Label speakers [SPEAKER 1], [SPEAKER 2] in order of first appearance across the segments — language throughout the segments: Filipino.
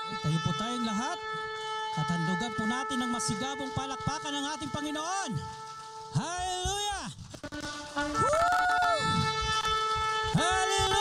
[SPEAKER 1] Tayo po tayong lahat. Katandugan po natin ng masigabong palakpakan ng ating Panginoon. Hallelujah! Woo! Hallelujah!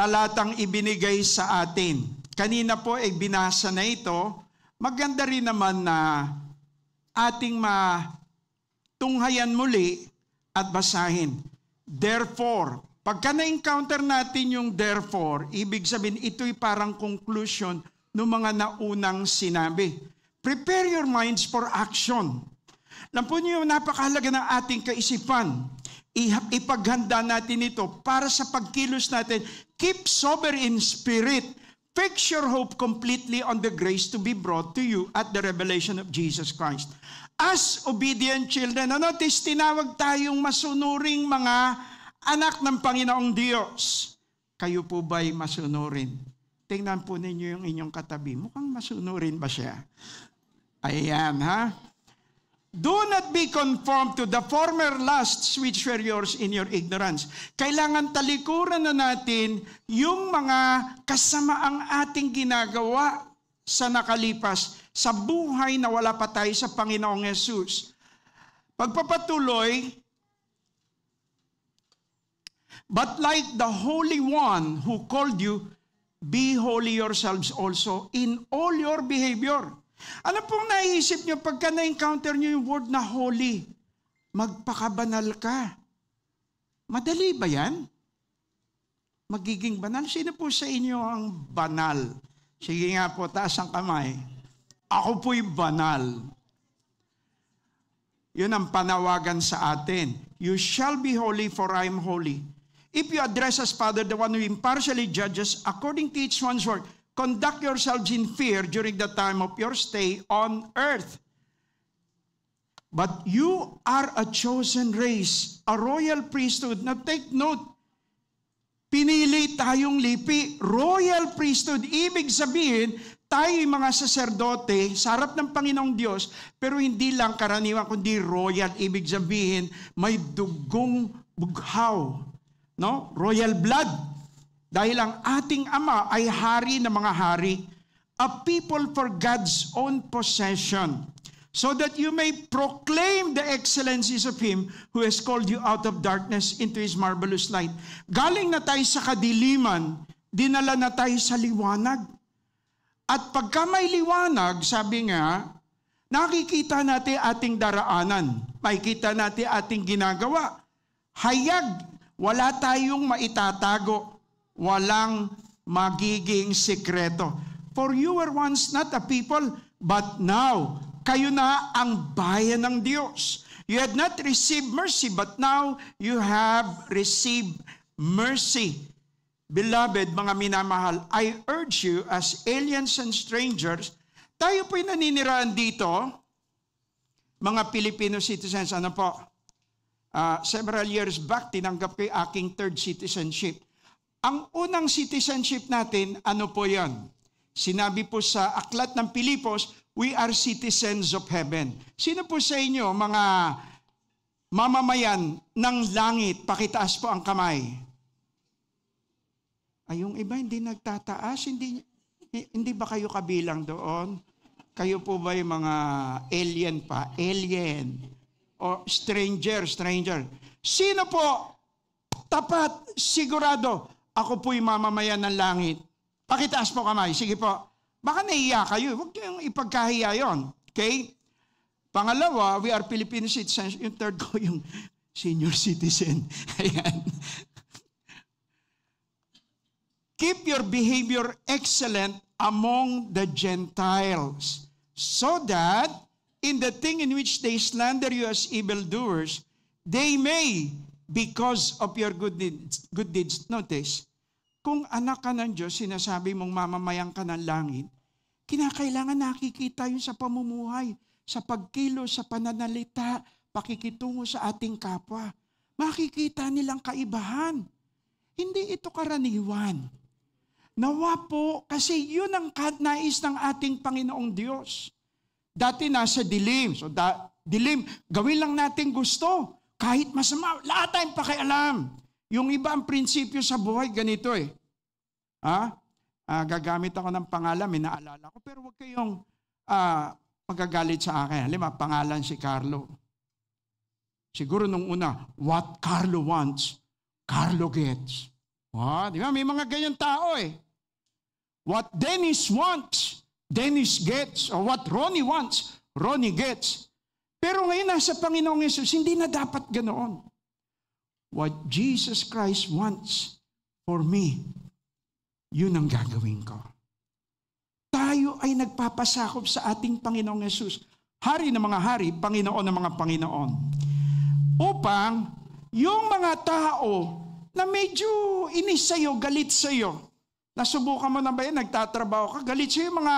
[SPEAKER 2] Talatang ibinigay sa atin. Kanina po ay binasa na ito. Maganda rin naman na ating matunghayan muli at basahin. Therefore, pagka na-encounter natin yung therefore, ibig sabihin ito'y parang conclusion ng mga naunang sinabi. Prepare your minds for action. Alam po niyo, napakahalaga ng ating kaisipan. Ipaghanda natin ito para sa pagkilos natin. Keep sober in spirit. Fix your hope completely on the grace to be brought to you at the revelation of Jesus Christ. As obedient children, notice tinawag tayong masunuring mga anak ng Panginoong Diyos. Kayo po ba'y masunurin? Tingnan po ninyo yung inyong katabi. Mukhang masunurin ba siya? Ayan, ha? Do not be conformed to the former lusts which were yours in your ignorance. Kailangan talikuran na natin yung mga kasamaang ating ginagawa sa nakalipas, sa buhay na wala pa tayo sa Panginoong Yesus. Pagpapatuloy, but like the Holy One who called you, be holy yourselves also in all your behavior. Ano pong naisip nyo pagka na-encounter nyo yung word na holy? Magpakabanal ka. Madali ba yan? Magiging banal? Sino po sa inyo ang banal? Sige nga po, taas ang kamay. Ako po'y banal. Yun ang panawagan sa atin. You shall be holy, for I am holy. If you address as Father, the one who impartially judges according to each one's work, conduct yourselves in fear during the time of your stay on earth. But you are a chosen race, a royal priesthood. Now take note, pinili tayong lipi. Royal priesthood, ibig sabihin, tayo'y mga saserdote sa harap ng Panginoong Diyos, pero hindi lang karaniwan, kundi royal. Ibig sabihin, may dugong bughaw. No? Royal blood. Dahil ang ating Ama ay hari ng mga hari, a people for God's own possession, so that you may proclaim the excellencies of Him who has called you out of darkness into His marvelous light. Galing na tayo sa kadiliman, dinala na tayo sa liwanag. At pagka may liwanag, sabi nga, nakikita natin ating daraanan, makikita natin ating ginagawa. Hayag, wala tayong maitatago, walang magiging sikreto. For you were once not a people, but now, kayo na ang bayan ng Diyos. You had not received mercy, but now you have received mercy. Beloved, mga minamahal, I urge you as aliens and strangers, tayo po'y naninirahan dito, mga Filipino citizens, ano po, several years back, tinanggap ko yung aking third citizenship. Ang unang citizenship natin, ano po yan? Sinabi po sa Aklat ng Pilipos, we are citizens of heaven. Sino po sa inyo, mga mamamayan ng langit, pakitaas po ang kamay. Ay, yung iba hindi nagtataas, hindi ba kayo kabilang doon? Kayo po ba yung mga alien pa? Alien. O stranger. Sino po? Tapat, sigurado, ako po'y mamamayan ng langit. Pakitaas po kamay. Sige po. Baka naiya kayo. Huwag niyong ipagkahiya yun. Okay? Pangalawa, we are Filipino citizens. Yung third ko, yung senior citizen. Ayan. Keep your behavior excellent among the Gentiles, so that in the thing in which they slander you as evildoers, they may, because of your good deeds, notice, kung anak ka ng Diyos, sinasabi mong mamamayang ka ng langit, kinakailangan nakikita yun sa pamumuhay, sa pagkilos, sa pananalita, pakikitungo sa ating kapwa. Makikita nilang kaibahan. Hindi ito karaniwan. Nawa po, kasi yun ang nais ng ating Panginoong Diyos. Dati nasa dilim. So dilim, gawin lang natin gusto. Kahit masama, lahat tayong pakialam. Yung iba ang prinsipyo sa buhay, ganito eh. Gagamit ako ng pangalan, may naalala ko, pero huwag kayong magagalit sa akin. Halimbawa, pangalan si Carlo. Siguro nung una, what Carlo wants, Carlo gets. Di ba? May mga ganyan tao eh. What Dennis wants, Dennis gets. Or what Ronnie wants, Ronnie gets. Pero ngayon nasa Panginoong Yesus, hindi na dapat ganoon. What Jesus Christ wants for me, yun ang gagawin ko. Tayo ay nagpapasakop sa ating Panginoong Yesus, Hari ng mga hari, Panginoon ng mga Panginoon. Upang yung mga tao na medyo inis sa'yo, galit sa'yo, nasubukan mo na ba yan, nagtatrabaho ka, galit sa'yo mga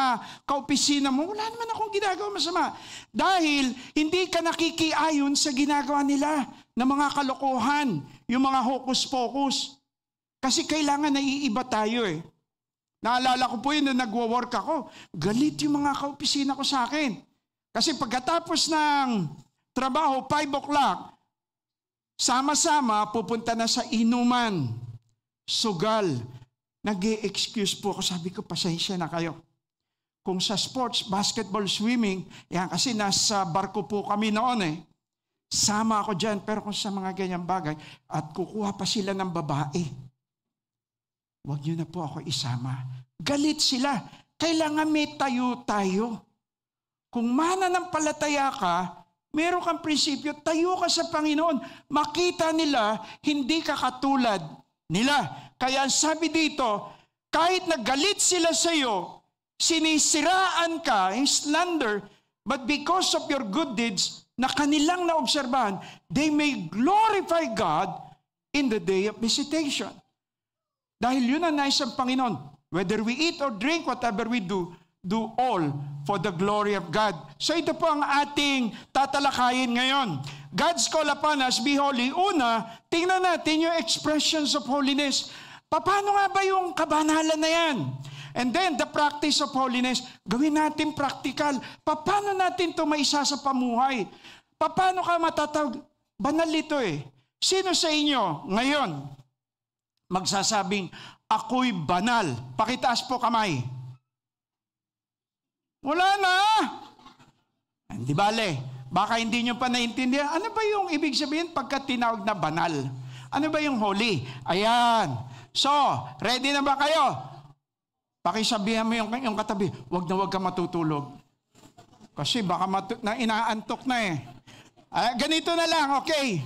[SPEAKER 2] kaopisina mo, wala naman akong ginagawa masama. Dahil hindi ka nakikiayon sa ginagawa nila na mga kalokohan, yung mga hokus-pokus. Kasi kailangan naiiba tayo eh. Naalala ko po yun na nagwo-work ako, galit yung mga kaopisina ko sa akin. Kasi pagkatapos ng trabaho, 5 o'clock, sama-sama pupunta na sa inuman, sugal. Nag-i-excuse po ako, sabi ko, pasensya na kayo. Kung sa sports, basketball, swimming, yan kasi nasa barko po kami noon eh. Sama ako dyan, pero kung sa mga ganyang bagay, at kukuha pa sila ng babae, huwag niyo na po ako isama. Galit sila. Kailangan may tayo. Kung mananampalataya ka, meron kang prinsipyo, tayo ka sa Panginoon. Makita nila, hindi ka katulad nila. Kaya sabi dito, kahit nagalit sila sa iyo, sinisiraan ka, slander, but because of your good deeds na kanilang naobserbahan, they may glorify God in the day of visitation. Dahil yun ang nais ng Panginoon. Whether we eat or drink, whatever we do all for the glory of God. So ito po ang ating tatalakayin ngayon. God's call upon us, be holy. Una, tingnan natin yung expressions of holiness. Paano nga ba yung kabanalan na yan? And then, the practice of holiness, gawin natin practical. Paano natin ito maisa sa pamuhay? Paano ka matatawag? Banal ito eh. Sino sa inyo ngayon magsasabing, ako'y banal? Pakitaas po kamay. Wala na. Hindi bale. Baka hindi nyo pa naintindihan. Ano ba yung ibig sabihin pagka tinawag na banal? Ano ba yung holy? Ayan. So, ready na ba kayo? Pakisabihan mo yung katabi, wag ka matutulog. Kasi baka inaantok na eh. Ganito na lang, okay?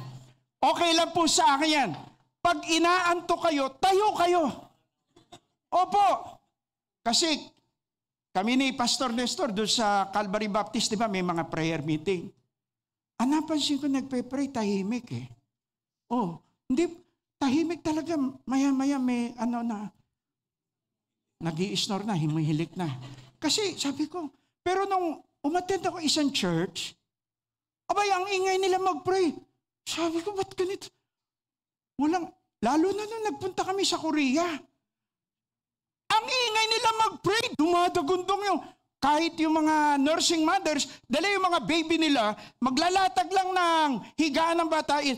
[SPEAKER 2] Okay lang po sa akin yan. Pag inaantok kayo, tayo kayo. Opo. Kasi kami ni Pastor Nestor doon sa Calvary Baptist, di ba, may mga prayer meeting. Napansin ko nagpe-pray, tahimik eh. Oh, hindi, tahimik talaga. Maya-maya may nag-i-snore na, himihilik na. Kasi sabi ko, pero nung umattend ako isang church, abay, ang ingay nila mag-pray. Sabi ko, ba't ganito? Lalo na nung nagpunta kami sa Korea. Ang ingay nila mag-pray, dumadagundong yung, kahit yung mga nursing mothers, dala yung mga baby nila, maglalatag lang ng higaan ng batain.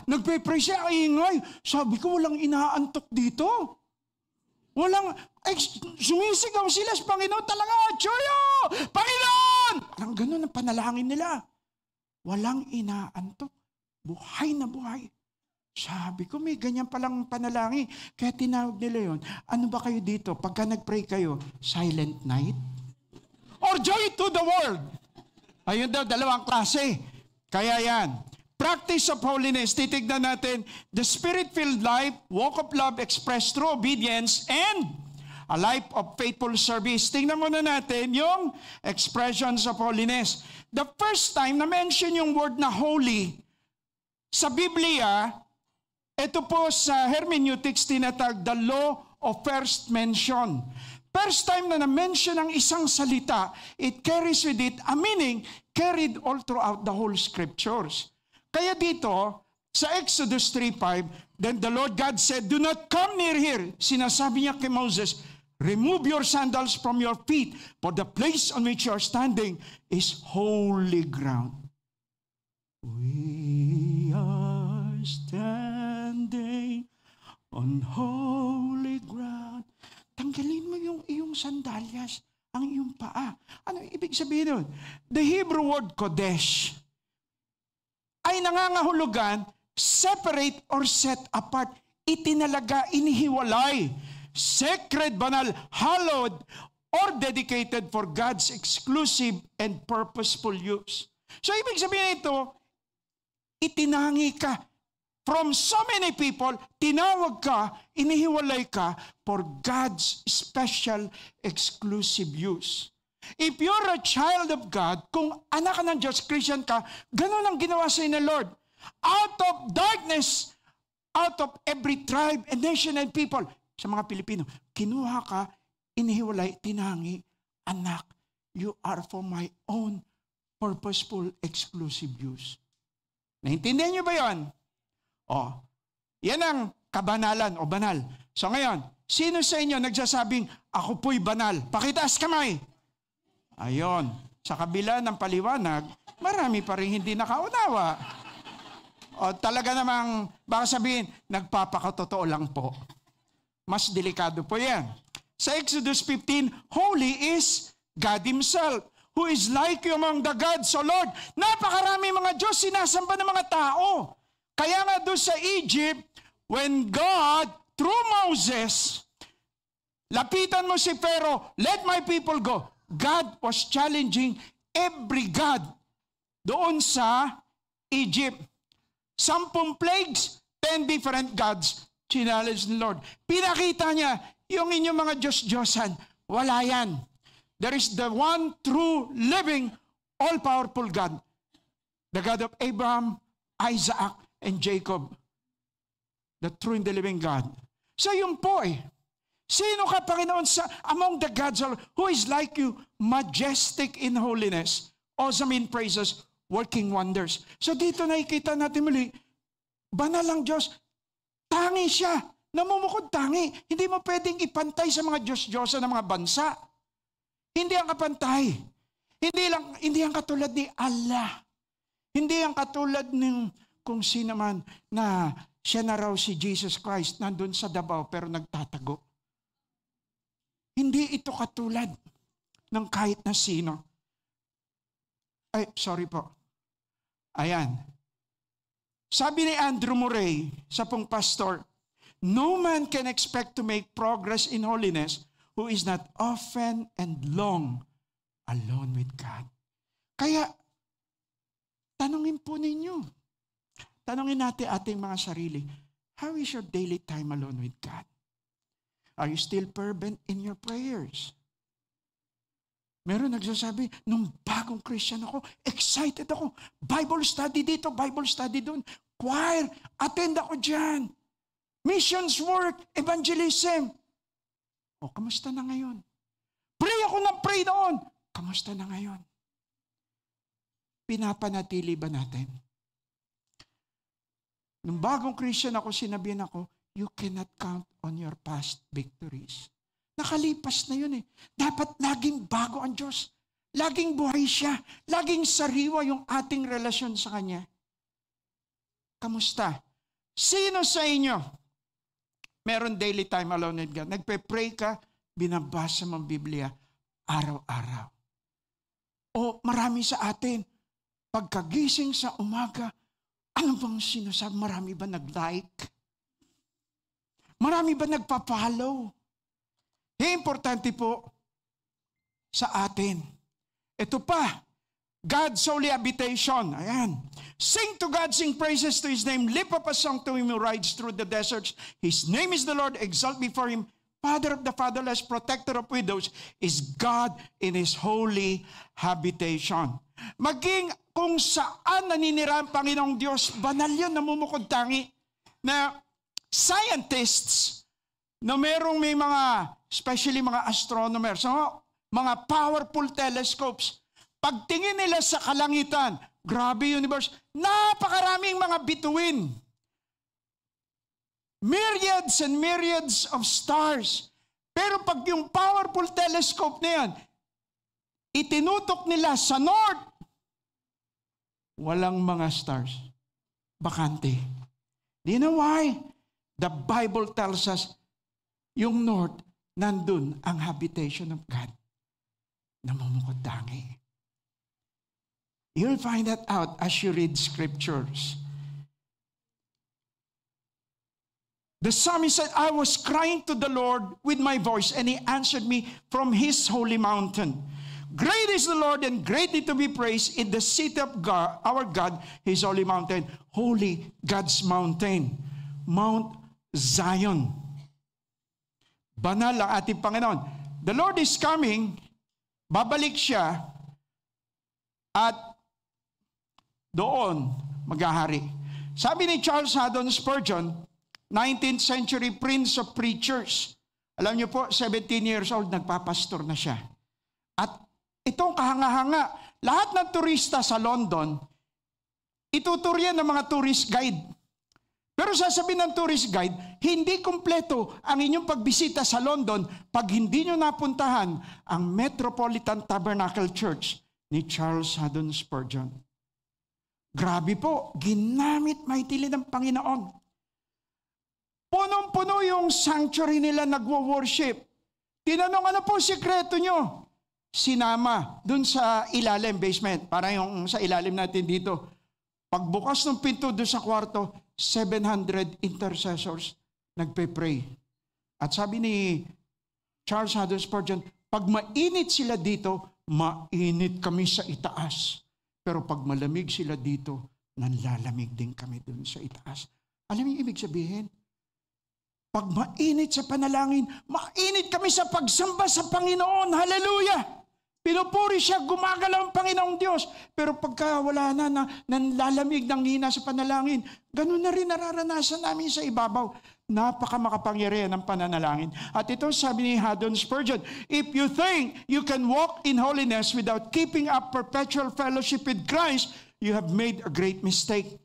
[SPEAKER 2] Nagpe-pray siya, ang ingay. Sabi ko, walang inaantok dito. Sumisigaw sila sa Panginoon talaga, Choyo! Panginoon! Parang ganun ang panalangin nila. Walang inaantok. Buhay na buhay. Sabi ko, may ganyan palang panalangin. Kaya tinawag nila yun. Ano ba kayo dito? Pagka nag-pray kayo, silent night? Or joy to the world? Ayun daw, dalawang klase. Kaya yan. Practice of holiness. Titignan natin, the spirit-filled life, walk of love expressed through obedience, and a life of faithful service. Tingnan muna natin yung expressions of holiness. The first time na mention yung word na holy sa Biblia, ito po sa hermeneutics tinatag the law of first mention. First time na na-mention ang isang salita, it carries with it a meaning carried all throughout the whole scriptures. Kaya dito, sa Exodus 3:5, then the Lord God said, do not come near here. Sinasabi niya kay Moses, remove your sandals from your feet, for the place on which you are standing is holy ground. We are standing on holy ground. Tanggalin mo yung iyong sandalyas, ang iyong paa. Ano ibig sabihin nun? The Hebrew word kodesh ay nangangahulugan, separate or set apart, itinalaga, inihiwalay, sacred, banal, hallowed, or dedicated for God's exclusive and purposeful use. So ibig sabihin ito, itinangi ka. From so many people, tinawag ka, inihiwalay ka for God's special exclusive use. If you're a child of God, kung anak ka ng Diyos, Christian ka, ganun ang ginawa sa inyo, Lord. Out of darkness, out of every tribe and nation and people, sa mga Pilipino, kinuha ka, inihiwalay, tinangi, anak, you are for my own purposeful, exclusive use. Naintindihan niyo ba yun? Yan ang kabanalan o banal. So ngayon, sino sa inyo nagsasabing, ako po'y banal? Pakitaas kamay. Ayon, sa kabila ng paliwanag, marami pa rin hindi nakaunawa. Talaga namang, baka sabihin, nagpapakatotoo lang po. Mas delikado po yan. Sa Exodus 15, holy is God Himself, who is like you among the gods. So Lord, napakarami mga Diyos sinasamba ng mga tao. Kaya nga doon sa Egypt, when God, through Moses, lapitan mo si Pharaoh, let my people go. God was challenging every God doon sa Egypt. 10 plagues, 10 different gods, challenge the Lord. Pinakita niya, yung inyong mga Diyos-Diyosan, Wala yan. There is the one true, living, all-powerful God. The God of Abraham, Isaac, and Jacob. The true and the living God. So yun po eh. Sino ka, Panginoon, among the gods who is like you, majestic in holiness, awesome in praises, working wonders. So dito nakikita natin muli, banal ang Diyos, tangi siya, namumukod tangi. Hindi mo pwedeng ipantay sa mga Diyos-Diyosa ng mga bansa. Hindi ang kapantay. Hindi ang katulad ni Allah. Hindi ang katulad ng kung sino man na siya na raw si Jesus Christ, nandun sa Davao pero nagtatago. Hindi ito katulad ng kahit na sino. Ay, sorry po. Ayan. Sabi ni Andrew Murray, sa pong pastor, no man can expect to make progress in holiness who is not often and long alone with God. Kaya, tanungin po ninyo. Tanungin natin ating mga sarili, how is your daily time alone with God? Are you still fervent in your prayers? Meron nagsasabi, nung bagong Christian ako, excited ako. Bible study dito, Bible study doon. Choir, attend ako dyan. Missions work, evangelism. O, kamusta na ngayon? Pray ako ng pray doon. Kamusta na ngayon? Pinapanatili ba natin? Nung bagong Christian ako, sinabihan ako, you cannot count on your past victories. Nakalipas na yun eh. Dapat laging bago ang Diyos. Laging buhay siya. Laging sariwa yung ating relasyon sa Kanya. Kamusta? Sino sa inyo meron daily time alone with God? Nagpe-pray ka, binabasa mong Biblia araw-araw. O marami sa atin, pagkagising sa umaga, ano bang sinasabi? Marami ba nag-like? Marami ba nagpa-follow? Importante po sa atin. Ito pa, God's holy habitation. Ayan. Sing to God, sing praises to His name. Lift up a song to Him who rides through the deserts. His name is the Lord, exalt before Him. Father of the fatherless, protector of widows, is God in His holy habitation. Maging kung saan naninira ang Panginoong Diyos, banal yun, namumukod tangi, na scientists, na merong may mga, especially mga astronomers, mga powerful telescopes, pagtingin nila sa kalangitan, grabe universe, napakaraming mga bituin. Myriads and myriads of stars. Pero pag yung powerful telescope na yan, itinutok nila sa north, walang mga stars. Bakante. Do you know why? The Bible tells us, yung north, nandun ang habitation of God. Namumukod tangi. You'll find that out as you read scriptures. The psalmist said, I was crying to the Lord with my voice, and He answered me from His holy mountain. Great is the Lord, and greatly to be praised in the city of God, our God, His holy mountain. Holy, God's mountain. Mount Zion. Banal ang ating Panginoon. The Lord is coming, babalik siya, at doon maghahari. Sabi ni Charles Haddon Spurgeon, 19th century prince of preachers. Alam niyo po, 17 years old, nagpapastor na siya. At itong kahanga-hanga, lahat ng turista sa London, ituturian ng mga tourist guide. Pero sasabihin ng tourist guide, hindi kumpleto ang inyong pagbisita sa London pag hindi nyo napuntahan ang Metropolitan Tabernacle Church ni Charles Haddon Spurgeon. Grabe po, ginamit maitili ng Panginoon. Punong-puno yung sanctuary nila nagwo-worship. Tinanong, ano po sikreto nyo? Sinama dun sa ilalim, basement. Para yung sa ilalim natin dito. Pagbukas ng pinto doon sa kwarto, 700 intercessors nagpe-pray. At sabi ni Charles Haddon Spurgeon, pag mainit sila dito, mainit kami sa itaas. Pero pag malamig sila dito, nanlalamig din kami doon sa itaas. Alam niyo ibig sabihin? Pag mainit sa panalangin, mainit kami sa pagsamba sa Panginoon. Hallelujah! Pinupuri siya, gumagalaw ang Panginoong Diyos. Pero pagka wala na, nanlalamig ng hina sa panalangin, ganun na rin nararanasan namin sa ibabaw. Napakamakapangyarihan ng pananalangin. At ito sabi ni Haddon Spurgeon, if you think you can walk in holiness without keeping up perpetual fellowship with Christ, you have made a great mistake.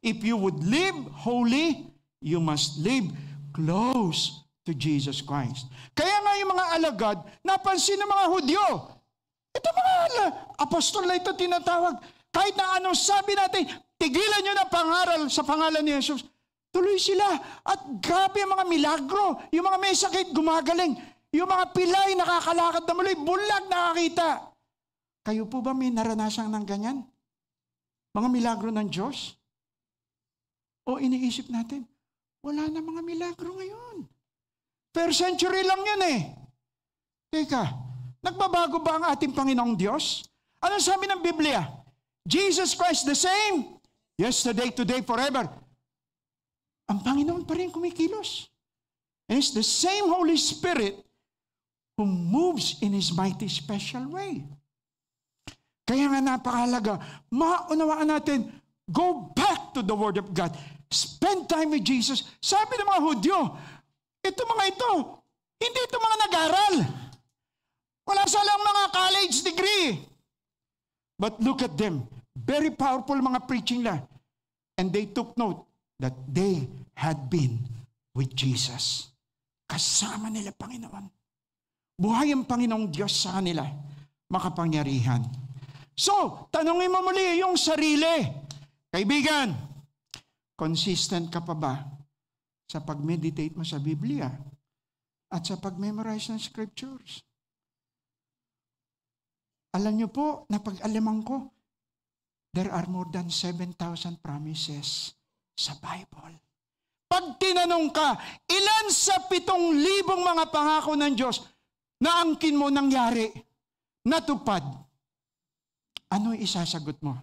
[SPEAKER 2] If you would live holy, you must live close to Jesus Christ. Kaya nga yung mga alagad, napansin ng mga Hudyo. Ito mga apostol na ito tinatawag. Kahit na anong sabi natin, tigilan nyo na pangaral sa pangalan ni Jesus. Tuloy sila. At grabe ang mga milagro. Yung mga may sakit, gumagaling. Yung mga pilay, nakakalakad na muli. Bulag, nakakita. Kayo po ba may naranasan ng ganyan? Mga milagro ng Diyos? O iniisip natin, wala na mga milagro ngayon. Per century lang yan eh. Teka, nagbabago ba ang ating Panginoong Diyos? Ano sabi ng Biblia? Jesus Christ the same, yesterday, today, forever. Ang Panginoon pa rin kumikilos. And it's the same Holy Spirit who moves in His mighty special way. Kaya nga napakahalaga, maunawaan natin, go back to the Word of God. Spend time with Jesus. Sabi ng mga Hudyo, ito mga ito, hindi ito mga nag-aral. Wala silang mga college degree. But look at them. Very powerful mga preaching lang. And they took note that they had been with Jesus. Kasama nila Panginoon. Buhay ang Panginoong Diyos sa kanila. Makapangyarihan. So, tanongin mo muli yung sarili. Kaibigan, consistent ka pa ba sa pag-meditate mo sa Biblia at sa pag-memorize ng scriptures? Alam niyo po, napag-alaman ko, there are more than 7,000 promises sa Bible. Pag tinanong ka, ilan sa 7,000 mga pangako ng Diyos na angkin mo nangyari, natupad, ano isasagot mo?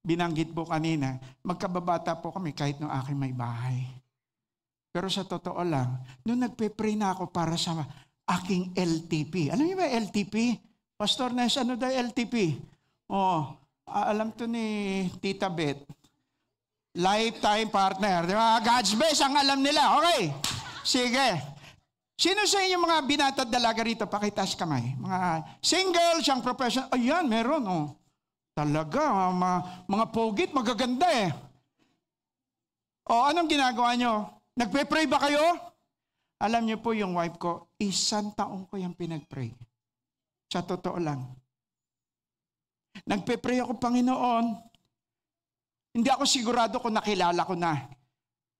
[SPEAKER 2] Binanggit po kanina, magkababata po kami kahit nung aking may bahay. Pero sa totoo lang, nung nagpe-pray na ako para sa aking LTP. Alam niyo ba LTP? Pastor Nes, ano daw LTP? Alam to ni Tita Beth. Lifetime partner. Di ba? God's best ang alam nila. Okay. Sige. Sino sa inyo mga binatad dalaga rito? Pakitas kamay. Mga single, siyang professional. Ayan, meron. Talaga, mga pogit, magaganda eh. Anong ginagawa nyo? Nagpe-pray ba kayo? Alam niyo po yung wife ko, 1 taon ko yung pinag-pray. Sa totoo lang. Nagpe-pray ako, Panginoon. Hindi ako sigurado kung nakilala ko na.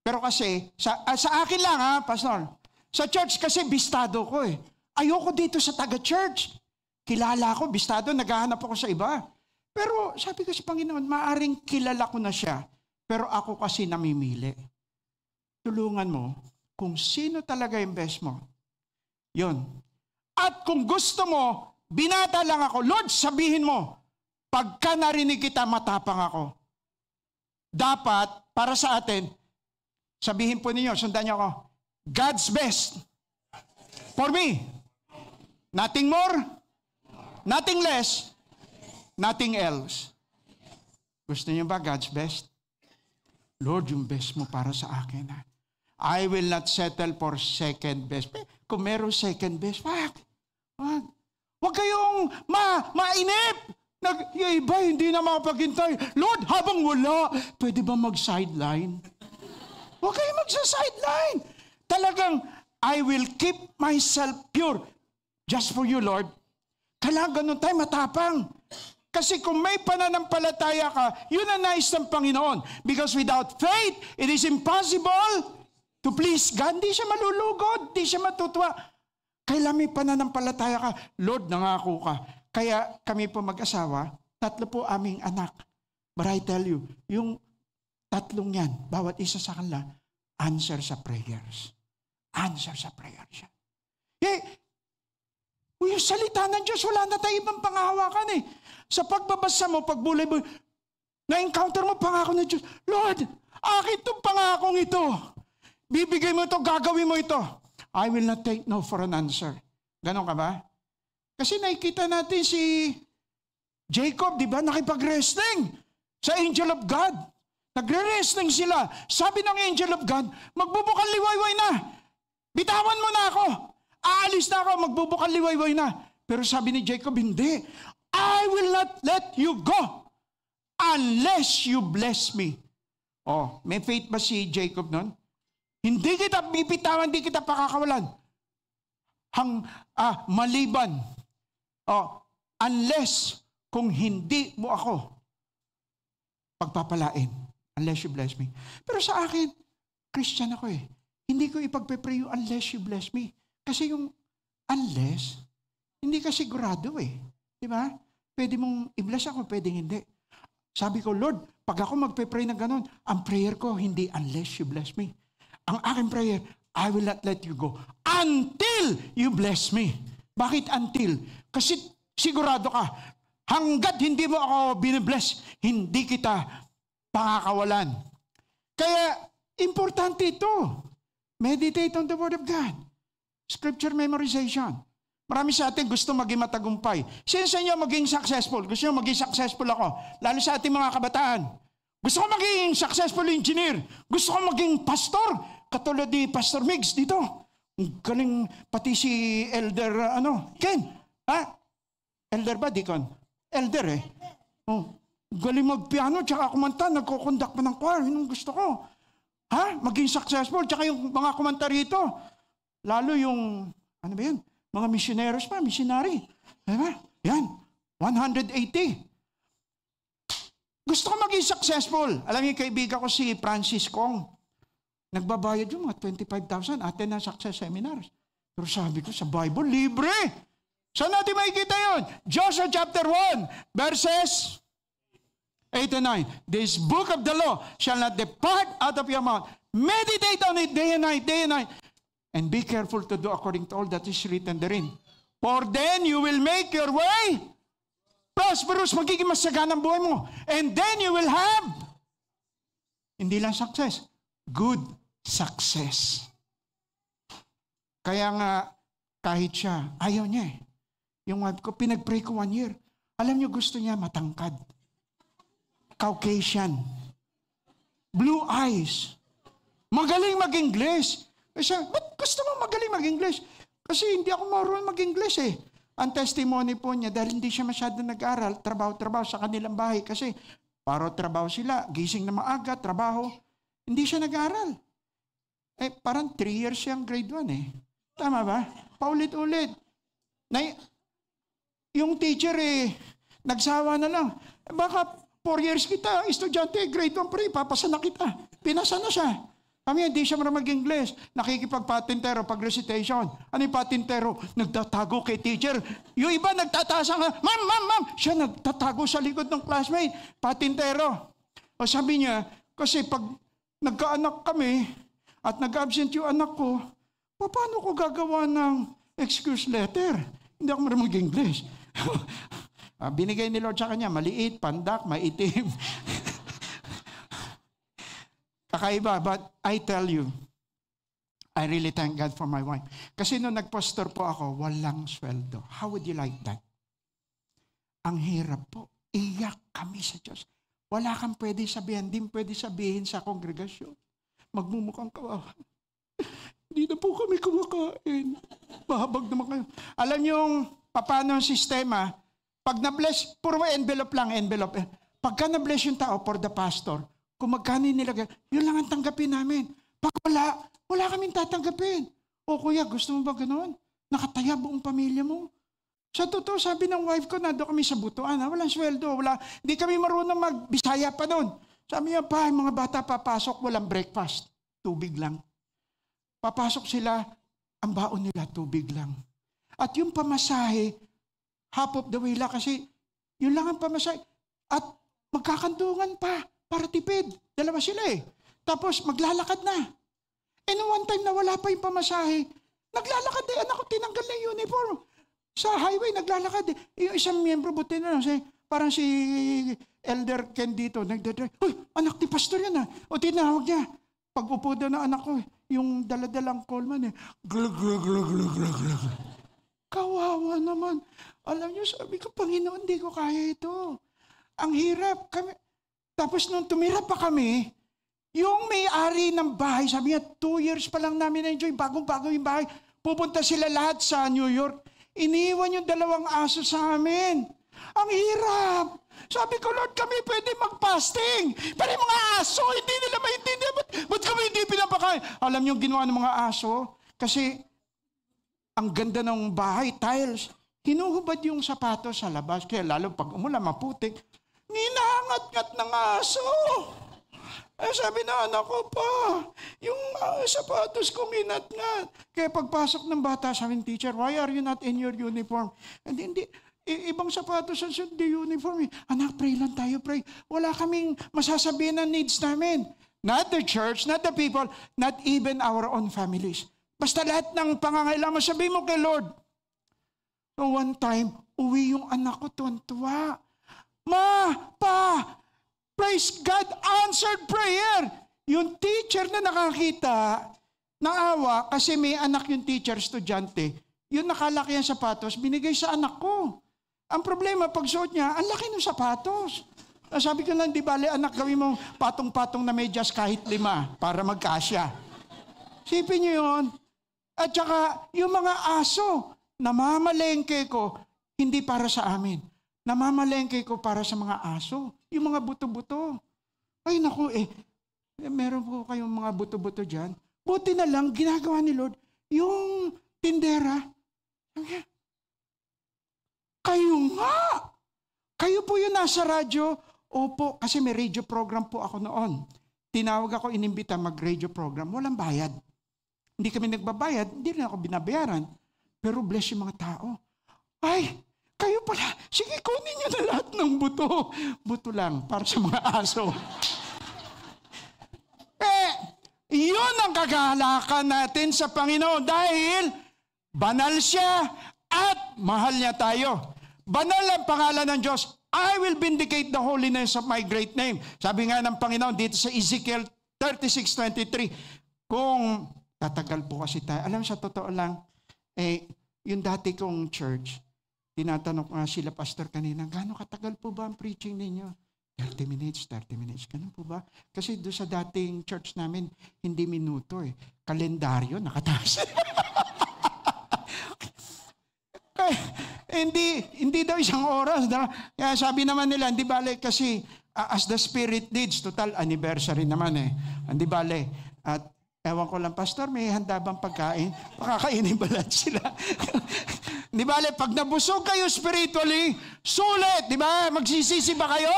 [SPEAKER 2] Pero kasi, sa akin lang Pastor. Sa church kasi bistado ko eh. Ayoko dito sa taga-church. Kilala ko, bistado, naghahanap ako sa iba. Pero sabi ko sa Panginoon, maaring kilala ko na siya. Pero ako kasi namimili. Tulungan mo kung sino talaga yung best mo. Yun. At kung gusto mo, binata lang ako, Lord, sabihin mo, pagka narinig kita, matapang ako. Dapat, para sa atin, sabihin po ninyo, sundan niyo ako, God's best for me. Nothing more, nothing less, nothing else. Gusto niyo ba God's best? Lord, yung best mo para sa akin. I will not settle for second best. Kung meron second best, wag. Huwag kayong mainip. Yung iba, hindi na makapaghintay. Lord, habang wala, pwede ba mag-sideline? Huwag kayong mag-sideline. Talagang, I will keep myself pure. Just for you, Lord. Kailangan ganun tayo matapang. Kasi kung may pananampalataya ka, yun ang nais ng Panginoon. Because without faith, it is impossible to please God. Di siya malulugod, di siya matutuwa. Kailan may pananampalataya ka, Lord, nangako ka. Kaya kami po mag-asawa, 3 po aming anak. But I tell you, yung 3 yan, bawat isa sa kanila, answer sa prayers. Answer sa prayers. Yung salita ng Diyos, wala na tayo ibang panghahawakan eh. Sa pagbabasa mo, pagbulay mo, Na-encounter mo pangako ng Diyos. Lord, akin itong pangakong ito. Bibigay mo ito, gagawin mo ito. I will not take no for an answer. Ganon ka ba? Kasi nakikita natin si Jacob, di ba? Nakipag-wrestling sa angel of God. Nagre-wrestling sila. Sabi ng angel of God, magbubukal liwayway na. Bitawan mo na ako. Aalis na ako, magbubukal liwayway na. Pero sabi ni Jacob, hindi. I will not let you go unless you bless me. Oh, may faith ba si Jacob nun? Hindi kita bibitawan, hindi kita pakakawalan. Maliban. Oh, unless kung hindi mo ako pagpapalain. Unless you bless me. Pero sa akin, Christian ako eh. Hindi ko ipagpe-pray yung unless you bless me. Kasi yung unless, hindi ka sigurado eh. Di ba? Pwede mong i-bless ako, pwedeng hindi. Sabi ko, Lord, pag ako magpe-pray na ganun, ang prayer ko, hindi unless you bless me. Ang aking prayer, I will not let you go until you bless me. Bakit until? Kasi sigurado ka, hanggat hindi mo ako binibless, hindi kita pakakawalan. Kaya, importante ito. Meditate on the Word of God. Scripture memorization. Marami sa atin gusto maging matagumpay. Sino sa inyo maging successful? Gusto nyo maging successful ako? Lalo sa ating mga kabataan. Gusto ko maging successful engineer. Gusto ko maging pastor. Katulad ni Pastor Migs dito. Galing pati si Elder, Ken. Ha? Elder ba, Deacon? Elder eh. Oh, galing magpiano, tsaka kumanta, nagkukondak pa ng choir. Yun ang gusto ko. Ha? Maging successful. Tsaka yung mga kumanta rito. Lalo yung, ano ba yan? Mga missionaries pa, missionary. Diba? Yan. 180. Gusto ko maging successful. Alam niyo, kaibigan ko si Francis Kong. Nagbabayad yung mga 25,000 atin ng success seminars. Pero sabi ko, sa Bible, libre. Saan natin makikita yun? Joshua chapter 1, verses 8 and 9. This book of the law shall not depart out of your mouth. Meditate on it day and night, day and night. And be careful to do according to all that is written therein. For then you will make your way prosperous. Magiging masagaan ang buhay mo. And then you will have, hindi lang success, good success. Kaya nga, kahit siya, ayaw niya eh. Yung wife ko, pinag-pray ko 1 year. Alam niyo, gusto niya matangkad. Caucasian. Blue eyes. Magaling mag-English. Siya, ba't gusto mo magaling mag-English? Kasi hindi ako marunong mag-English eh. Ang testimony po niya, dahil hindi siya masyado nag-aral, trabaho sa kanilang bahay. Kasi paro trabaho sila, gising na maaga, trabaho. Hindi siya nag-aral. Eh, parang 3 years siyang grade 1 eh. Tama ba? Paulit-ulit. Yung teacher eh, nagsawa na lang. Baka 4 years kita, estudyante, grade 1 pa rin, papasa na kita. Pinasa na siya. Kami, hindi siya marunong mag-English. Nakikipag-patintero, pag-recitation. Ano yung patintero? Nagtatago kay teacher. Yung iba nagtataas ang, ma'am. Siya nagtatago sa likod ng classmate. Patintero. O sabi niya, kasi pag nagkaanak kami at nag-absent yung anak ko, paano ko gagawa ng excuse letter? Hindi ako marunong mag-English. Binigay ni Lord sa kanya, maliit, pandak, maitim. Kakaiba, but I tell you, I really thank God for my wife. Kasi nung nag-pastor po ako, walang sweldo. How would you like that? Ang hirap po. Iyak kami sa Diyos. Wala kang pwede sabihin, hindi pwede sabihin sa kongregasyon. Magmumukhang kawawa. Hindi na po kami kumakain. Mahabag naman kayo. Alam niyo paano ang sistema? Pag na-bless, puro envelope lang, envelope. Pagka na-bless yung tao for the pastor, kung magkano nilagay, yun lang ang tanggapin namin. Pag wala kaming tatanggapin. O kuya, gusto mo ba ganoon? Nakataya buong pamilya mo. Sa totoo, sabi ng wife ko, nando kami sa butuan, walang sweldo, hindi kami marunong magbisaya pa noon. Sabi niya, pa, mga bata papasok, walang breakfast. Tubig lang. Papasok sila, ang baon nila, tubig lang. At yung pamasahe, half of the way lang kasi, yun lang ang pamasahe. At magkakandungan pa. Para tipid. Dalawa sila eh. Tapos maglalakad na. And one time na wala pa yung pamasahe, naglalakad eh. Anak ko tinanggal na yung uniform. Sa highway, naglalakad eh. Yung isang miyembro buti na lang. Parang si Elder Ken dito, nagdadrive. Uy, anak ni pastor yan ah. O tinawag niya. Pag upo daw ng anak ko, yung daladalang Coleman glug, glug, glug, glug, glug, glug. Kawawa naman. Alam niyo, sabi ko, Panginoon, hindi ko kaya ito. Ang hirap. Tapos nung tumira pa kami, yung may-ari ng bahay, sabi niya, 2 years pa lang namin na-enjoy, bagong-bago yung bahay. Pupunta sila lahat sa New York. Iniwan yung 2 aso sa amin. Ang hirap. Sabi ko, Lord, kami pwede mag-fasting. Pero yung mga aso, hindi nila maintindihan. Ba't kami hindi pinapakain? Alam niyo ginawa ng mga aso? Kasi ang ganda ng bahay, tiles. Hinuhubad yung sapatos sa labas. Kaya lalo pag umulan, maputik. Ninahangat-ngat ng aso. Sabi na anak ko pa, yung sapatos ko nginat-ngat. Kaya pagpasok ng bata, sabi ng teacher, why are you not in your uniform? Hindi. Ibang sapatos ang di uniform. Anak, pray lang tayo, pray. Wala kaming masasabihin ng needs namin. Not the church, not the people, not even our own families. Basta lahat ng pangangailangan, sabihin mo kay Lord. So one time, uwi yung anak ko, tuwan-tuwa. Ma, pa, praise God, answered prayer. Yung teacher na nakakita, naawa, kasi may anak yung teacher, estudyante, yung nakalaki ang sapatos, binigay sa anak ko. Ang problema, pag suot niya, ang laki ng sapatos. Sabi ko lang, di bale, anak, gawin mo patong-patong na medyas kahit 5 para magkasya. Sipin niyo yun. At saka, yung mga aso, namamalengke ko, hindi para sa amin. Namamalengke ko para sa mga aso. Yung mga buto-buto. Ay, naku, meron po kayong mga buto-buto dyan. Buti na lang, ginagawa ni Lord, yung tindera, kayo nga! Kayo po yung nasa radyo. Opo, kasi may radio program po ako noon. Tinawag ako, inimbita mag-radio program. Walang bayad. Hindi kami nagbabayad, hindi rin ako binabayaran. Pero bless yung mga tao. Ay, kayo pala, sige kunin nyo na lahat ng buto. Buto lang, para sa mga aso. Yun ang kagalakan natin sa Panginoon dahil banal siya at mahal niya tayo. Banal ang pangalan ng Diyos. I will vindicate the holiness of my great name. Sabi nga ng Panginoon dito sa Ezekiel 36:23. Kung tatagal po kasi tayo. Alam, sa totoo lang, yung dati kong church, tinatanong nga sila pastor kanina, gaano katagal po ba ang preaching ninyo? 30 minutes. Ganun po ba? Kasi doon sa dating church namin, hindi minuto kalendaryo, nakataas. Hindi daw 1 oras. Kaya sabi naman nila, hindi bale kasi as the Spirit leads, total anniversary naman Hindi bale. At ewan ko lang, pastor, may handa bang pagkain? Pakakainin ba lahat sila? Hindi bale, pag nabusog kayo spiritually, sulit, di ba? Magsisisi ba kayo?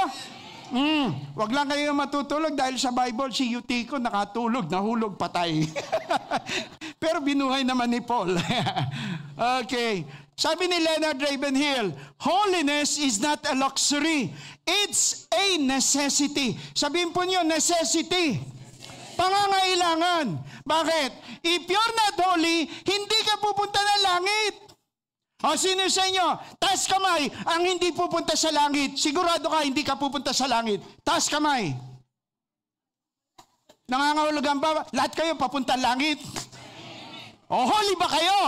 [SPEAKER 2] Wag lang kayo matutulog dahil sa Bible, si Eutico nakatulog, nahulog, patay. Pero binuhay naman ni Paul. Okay. Sabi ni Leonard Ravenhill, holiness is not a luxury. It's a necessity. Sabihin po niyo, necessity. Pangangailangan. Bakit? If you're not holy, hindi ka pupunta ng langit. O sino sa inyo? Taas kamay ang hindi pupunta sa langit. Sigurado ka, hindi ka pupunta sa langit. Taas kamay. Nangangahulugan ba? Lahat kayo papunta langit. O holy ba kayo?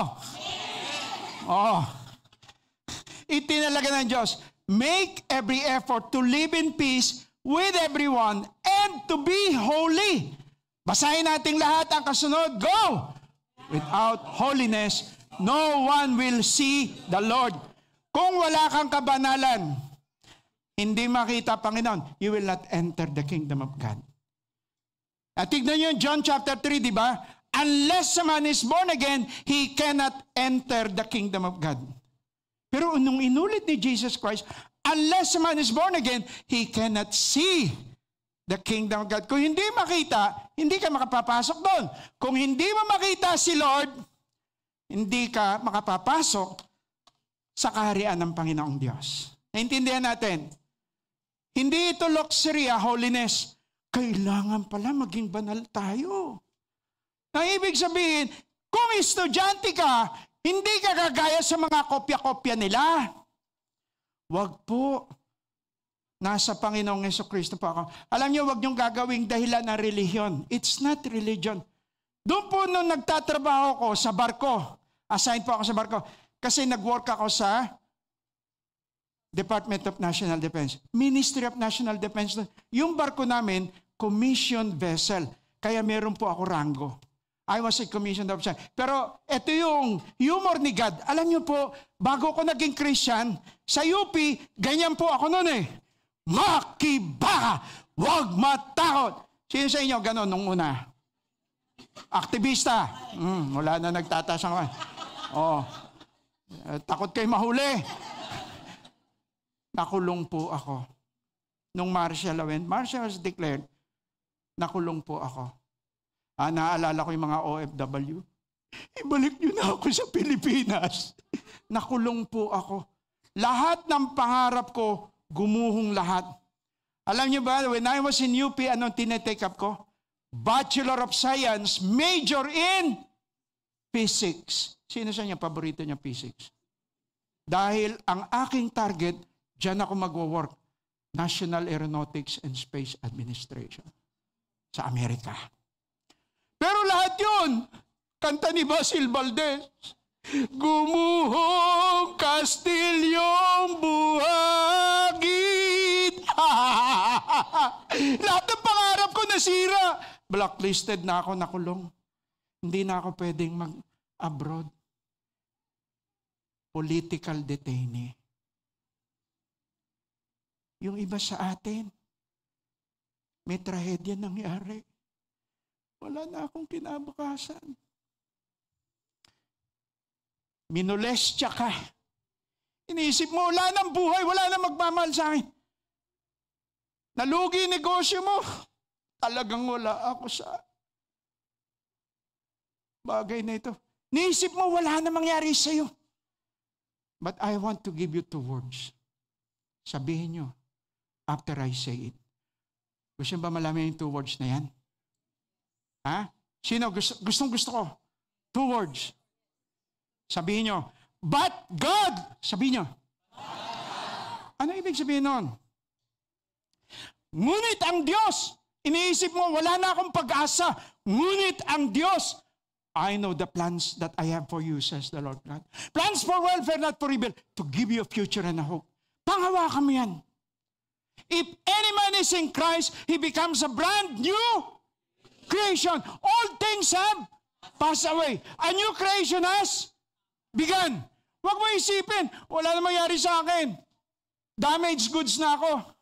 [SPEAKER 2] Itinalaga ng Diyos, make every effort to live in peace with everyone and to be holy. Basahin natin lahat ang kasunod. Go! Without holiness, no one will see the Lord. Kung wala kang kabanalan, hindi makita Panginoon, you will not enter the kingdom of God. At tignan nyo John chapter 3, di ba? Unless a man is born again, he cannot enter the kingdom of God. Pero nung inulit ni Jesus Christ, unless a man is born again, he cannot see the kingdom of God. Kung hindi makita, hindi ka makapapasok doon. Kung hindi mo makita si Lord, hindi ka makapapasok sa kaharian ng Panginoong Diyos. Naintindihan natin? Hindi ito luxury, holiness. Kailangan pala maging banal tayo. Ang ibig sabihin, kung estudyante ka, hindi ka kagaya sa mga kopya-kopya nila. Wag po. Nasa Panginoong Jesucristo po ako. Alam niyo, wag niyong gagawing dahilan ng relihiyon. It's not religion. Doon po nung nagtatrabaho ko sa barko, assigned po ako sa barko, kasi nag-work ako sa Department of National Defense. Ministry of National Defense. Yung barko namin, commissioned vessel. Kaya meron po ako rango. I was a commissioned officer. Pero ito yung humor ni God. Alam niyo po, bago ko naging Christian, sa UP, ganyan po ako noon eh. Makibaka! Huwag matakot! Sino sa inyo ganon nung una? Aktivista. Wala na nagtataas ako. Takot kayo mahuli. Nakulong po ako. Nung martial law was declared, nakulong po ako. Naaalala ko yung mga OFW. Ibalik niyo na ako sa Pilipinas. Nakulong po ako. Lahat ng pangarap ko, gumuhong lahat. Alam niyo ba, when I was in UP, anong tinetake up ko? Bachelor of Science, major in Physics. Sino sa inyo, paborito niya Physics? Dahil ang aking target, diyan ako magwo-work. National Aeronautics and Space Administration. Sa Amerika. Pero lahat yun, kanta ni Basil Valdez. Gumuhong kastilyong buhagin. Lahat ng pangarap ko nasira. Blacklisted na ako, nakulong. Hindi na ako pwedeng mag-abroad. Political detainee. Yung iba sa atin, may trahedya nangyari. Wala na akong kinabukasan. Minolestya ka. Iniisip mo, wala nang buhay, wala nang magmamahal sa akin. Nalugi negosyo mo. Talagang wala ako sa bagay na ito. Niisip mo, wala na mangyari sa iyo. But I want to give you 2 words. Sabihin nyo, after I say it. Gusto ba malaman yung 2 words na yan? Ha? Sino? Gusto ko. 2 words. Sabihin nyo, but God! Sabihin nyo. Ano ibig sabihin nun? Ngunit ang Diyos, iniisip mo, wala na akong pag-asa. Ngunit ang Diyos, I know the plans that I have for you, says the Lord God. Plans for welfare, not for evil, to give you a future and a hope. Panghawakan mo yan. If any man is in Christ, he becomes a brand new creation. All things have passed away. A new creation has begun. Huwag mo isipin, wala na mangyari sa akin. Damaged goods na ako.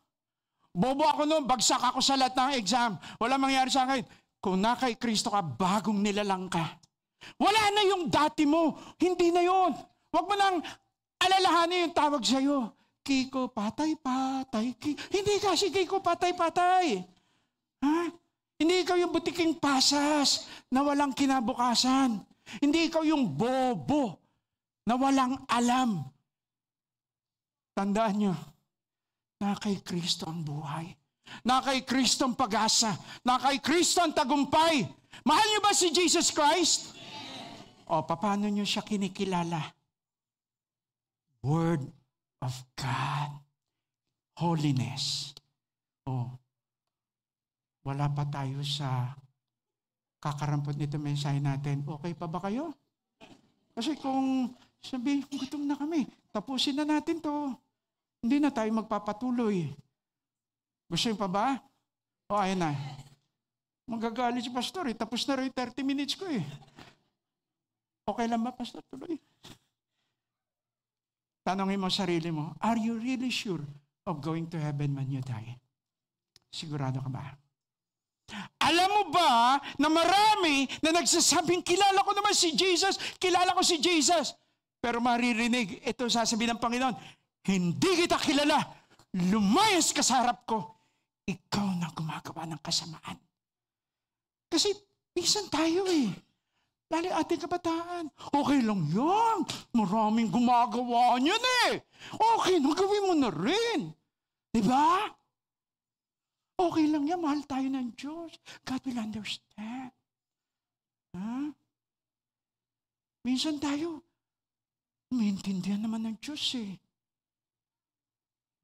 [SPEAKER 2] Bobo ako noon, bagsak ako sa lahat ng exam. Wala mangyari sa akin. Kung na kay Kristo ka, bagong nilalang ka. Wala na yung dati mo. Hindi na yun. Huwag mo nang alalahanin yung tawag sa'yo. Kiko, patay-patay. Hindi kasi Kiko, patay-patay. Ha? Hindi ikaw yung butiking pasas na walang kinabukasan. Hindi ikaw yung bobo na walang alam. Tandaan nyo, na kay Kristo ang buhay. Na kay Kristo ang pag-asa. Na kay Kristo ang tagumpay. Mahal nyo ba si Jesus Christ? O, paano nyo siya kinikilala? Word of God. Holiness. O, wala pa tayo sa kakarampot nito mensahe natin. Okay pa ba kayo? Kasi kung sabi, gutom na kami, tapusin na natin to. Hindi na tayo magpapatuloy. Gusto nyo pa ba? O, ayan na. Magagalit si pastor eh. Tapos na rin 30 minutes ko eh. Okay lang ba, pastor? Tuloy. Tanongin mo sarili mo, are you really sure of going to heaven when you die? Sigurado ka ba? Alam mo ba na marami na nagsasabing, kilala ko naman si Jesus, kilala ko si Jesus. Pero maririnig, ito sasabihin ng Panginoon, hindi kita kilala, lumayas ka sa harap ko. Ikaw na gumagawa ng kasamaan. Kasi minsan tayo eh. Lalo ating kabataan. Okay lang yan. Maraming gumagawa niyan eh. Okay, gawin mo na rin. Diba? Okay lang yan. Mahal tayo ng Diyos. God will understand. Ha? Minsan tayo, maintindihan naman ng Diyos eh.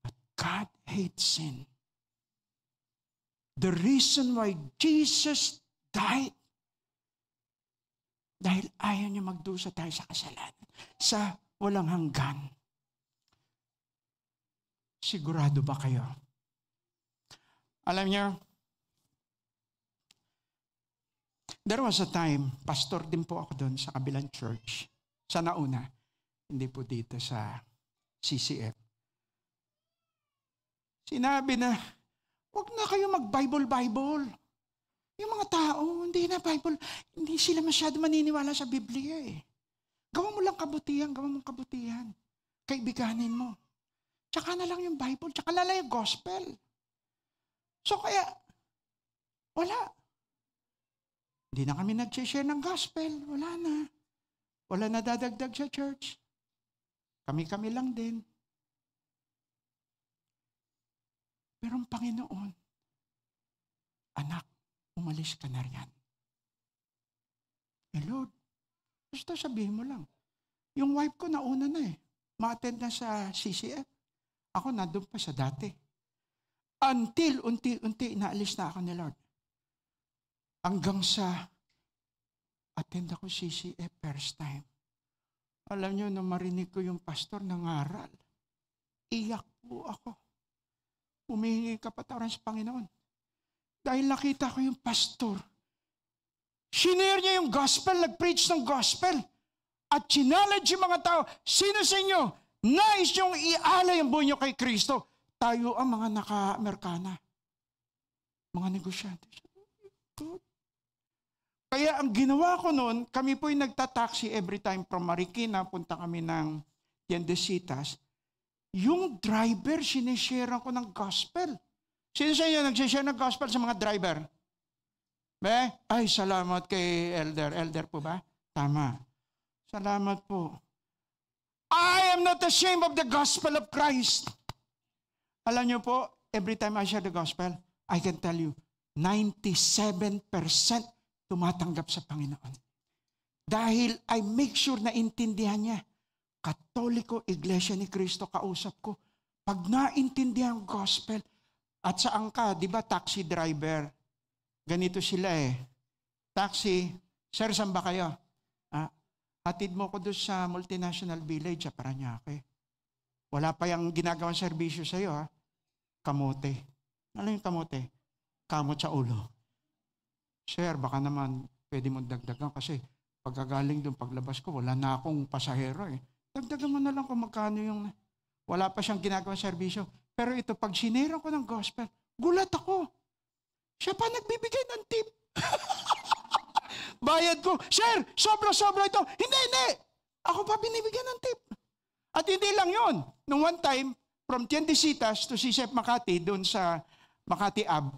[SPEAKER 2] But God hate sin. The reason why Jesus died, dahil ayaw niya magdusa tayo sa kasalanan, sa walang hanggan. Sigurado ba kayo? Alam niyo, there was a time, pastor din po ako doon sa kabilang church, sa nauna, hindi po dito sa CCF. Sinabi na, huwag na kayo mag-Bible. Yung mga tao, hindi na Bible, hindi sila masyado maniniwala sa Biblia eh. Gawa mo lang kabutihan, gawa mong kabutihan. Kaibiganin mo. Tsaka na lang yung Bible, tsaka na lang yung gospel. So kaya, wala. Hindi na kami nag-share ng gospel, wala na. Wala na dadagdag sa church. Kami-kami lang din. Pero ang Panginoon, anak, umalis ka na riyan. Eh Lord, basta sabihin mo lang. Yung wife ko nauna na eh. Ma-attend na sa CCF. Ako nandun pa sa dati. Until unti-unti naalis na ako ni Lord. Hanggang sa attend ako CCF first time. Alam niyo, nung marinig ko yung pastor nangaral, iyak po ako. Humihingi kapatawaran sa Panginoon. Dahil nakita ko yung pastor. Shinare niya yung gospel, nag-preach ng gospel. At challenge yung mga tao. Sino sa inyo nais yung ialay ang buhay niyo kay Kristo? Tayo ang mga naka-Amerikana. Mga negosyante. Kaya ang ginawa ko noon, kami po'y nagtataxi every time from Marikina, punta kami ng Tiendesitas. Yung driver, sinishare ko ng gospel. Sino sa inyo nagsishare ng gospel sa mga driver? Ay, salamat kay Elder. Elder po ba? Tama. Salamat po. I am not ashamed of the gospel of Christ. Alam niyo po, every time I share the gospel, I can tell you, 97% tumatanggap sa Panginoon. Dahil I make sure na intindihan niya, Katoliko, Iglesia ni Cristo, kausap ko. Pag naintindihan ang gospel, at saan ka, di ba taxi driver? Ganito sila eh. Taxi, sir, saan ba kayo? Hatid mo ko doon sa multinational village, Paranaque. Wala pa yung ginagawang serbisyo sa'yo, ha? Kamote. Ano yung kamote? Kamot sa ulo. Sir, baka naman pwede mo dagdagan kasi pagkagaling doon, paglabas ko, wala na akong pasahero eh. Dagdagan mo na lang kung magkano yung... Wala pa siyang ginagawang serbisyo. Pero ito, pag sinera ko ng gospel, gulat ako. Siya pa nagbibigay ng tip. Bayad ko, sir, sobra-sobra ito. Hindi. Ako pa binibigyan ng tip. At hindi lang yon. Nung one time, from Tiendesitas to CCF Makati, doon sa Makati Ave,